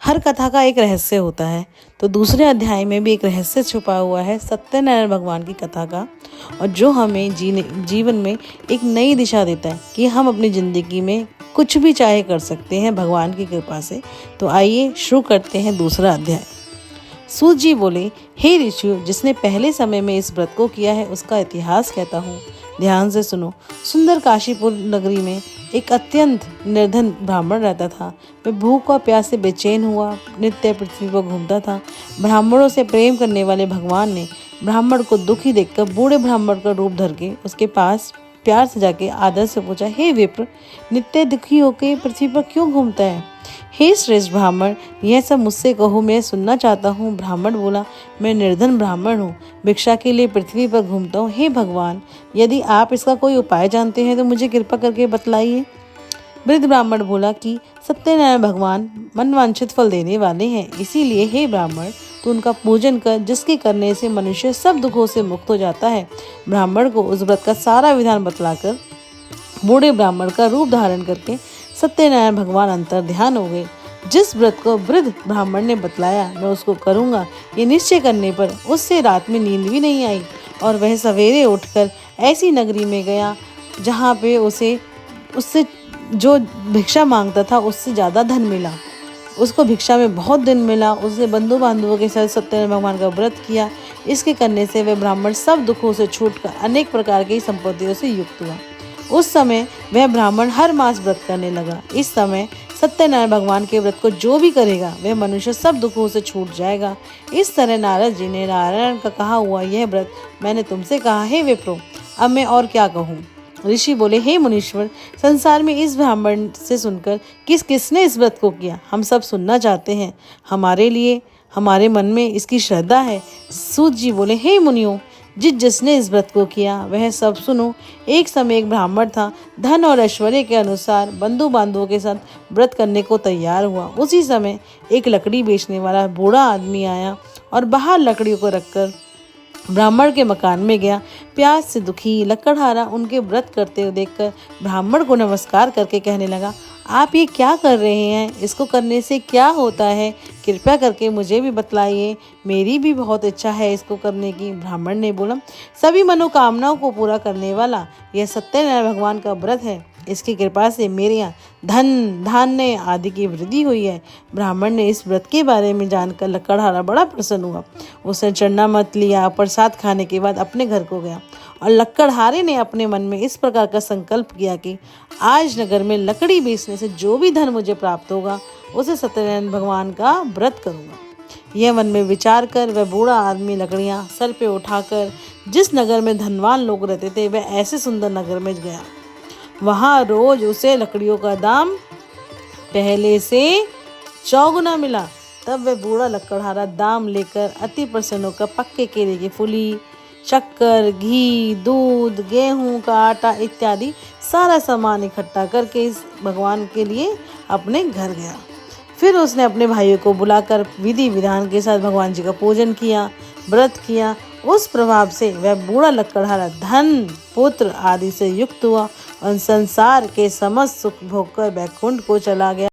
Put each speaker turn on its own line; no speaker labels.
हर कथा का एक रहस्य होता है, तो दूसरे अध्याय में भी एक रहस्य छुपा हुआ है सत्यनारायण भगवान की कथा का, और जो हमें जीवन में एक नई दिशा देता है कि हम अपनी ज़िंदगी में कुछ भी चाहे कर सकते हैं भगवान की कृपा से। तो आइए शुरू करते हैं दूसरा अध्याय। सूत जी बोले, हे ऋषियों, जिसने पहले समय में इस व्रत को किया है उसका इतिहास कहता हूँ, ध्यान से सुनो। सुंदर काशीपुर नगरी में एक अत्यंत निर्धन ब्राह्मण रहता था। वह भूख और प्यास से बेचैन हुआ नित्य पृथ्वी पर घूमता था। ब्राह्मणों से प्रेम करने वाले भगवान ने ब्राह्मण को दुखी देखकर बूढ़े ब्राह्मण का रूप धर के उसके पास प्यार से जाके आदर से पूछा, हे विप्र, नित्य दुखी होकर पृथ्वी पर क्यों घूमता है? हे श्रेष्ठ ब्राह्मण, यह सब मुझसे कहो, मैं सुनना चाहता हूँ। ब्राह्मण बोला, मैं निर्धन ब्राह्मण हूँ, भिक्षा के लिए पृथ्वी पर घूमता हूँ। हे भगवान, यदि आप इसका कोई उपाय जानते हैं तो मुझे कृपा करके बतलाइए। वृद्ध ब्राह्मण बोला कि सत्यनारायण भगवान मनवांछित फल देने वाले हैं, इसीलिए हे ब्राह्मण, तू उनका पूजन कर, जिसके करने से मनुष्य सब दुखों से मुक्त हो जाता है। ब्राह्मण को उस व्रत का सारा विधान बतलाकर बूढ़े ब्राह्मण का रूप धारण करके सत्यनारायण भगवान अंतर ध्यान हो गए। जिस व्रत को वृद्ध ब्राह्मण ने बतलाया मैं उसको करूँगा, ये निश्चय करने पर उससे रात में नींद भी नहीं आई और वह सवेरे उठकर ऐसी नगरी में गया जहाँ पे उससे जो भिक्षा मांगता था उससे ज़्यादा धन मिला। उसको भिक्षा में बहुत दिन मिला। उसने बंधु बांधवों के साथ सत्यनारायण भगवान का व्रत किया। इसके करने से वह ब्राह्मण सब दुखों से छूटकर अनेक प्रकार की संपत्तियों से युक्त हुआ। उस समय वह ब्राह्मण हर मास व्रत करने लगा। इस समय सत्यनारायण भगवान के व्रत को जो भी करेगा वह मनुष्य सब दुखों से छूट जाएगा। इस तरह नारद जी ने नारायण का कहा हुआ यह व्रत मैंने तुमसे कहा है विप्रो, अब मैं और क्या कहूँ। ऋषि बोले, हे मुनीश्वर, संसार में इस ब्राह्मण से सुनकर किसने इस व्रत को किया, हम सब सुनना चाहते हैं। हमारे मन में इसकी श्रद्धा है। सूत जी बोले, हे मुनियों, जिसने इस व्रत को किया वह सब सुनो। एक समय एक ब्राह्मण था, धन और ऐश्वर्य के अनुसार बंधु बांधवों के साथ व्रत करने को तैयार हुआ। उसी समय एक लकड़ी बेचने वाला बूढ़ा आदमी आया और बाहर लकड़ियों को रखकर ब्राह्मण के मकान में गया। प्यास से दुखी लकड़हारा उनके व्रत करते हुए देखकर ब्राह्मण को नमस्कार करके कहने लगा, आप ये क्या कर रहे हैं? इसको करने से क्या होता है? कृपया करके मुझे भी बतलाइए, मेरी भी बहुत इच्छा है इसको करने की। ब्राह्मण ने बोला, सभी मनोकामनाओं को पूरा करने वाला यह सत्यनारायण भगवान का व्रत है। इसकी कृपा से मेरे यहाँ धन धान्य आदि की वृद्धि हुई है। ब्राह्मण ने इस व्रत के बारे में जानकर लकड़हारा बड़ा प्रसन्न हुआ। उसने चन्ना मत लिया, प्रसाद खाने के बाद अपने घर को गया और लकड़हारे ने अपने मन में इस प्रकार का संकल्प किया कि आज नगर में लकड़ी बेचने से जो भी धन मुझे प्राप्त होगा उसे सत्यनारायण भगवान का व्रत करूँगा। यह मन में विचार कर वह बूढ़ा आदमी लकड़ियाँ सर पे उठाकर जिस नगर में धनवान लोग रहते थे वह ऐसे सुंदर नगर में गया। वहाँ रोज उसे लकड़ियों का दाम पहले से चौगुना मिला। तब वह बूढ़ा लकड़हारा दाम लेकर अति प्रसन्न होकर पक्के केले की फुली, शक्कर, घी, दूध, गेहूं का आटा इत्यादि सारा सामान इकट्ठा करके इस भगवान के लिए अपने घर गया। फिर उसने अपने भाइयों को बुलाकर विधि विधान के साथ भगवान जी का पूजन किया, व्रत किया। उस प्रभाव से वह बूढ़ा लकड़हारा धन, पुत्र आदि से युक्त हुआ और संसार के समस्त सुख भोग कर वैकुंठ को चला गया।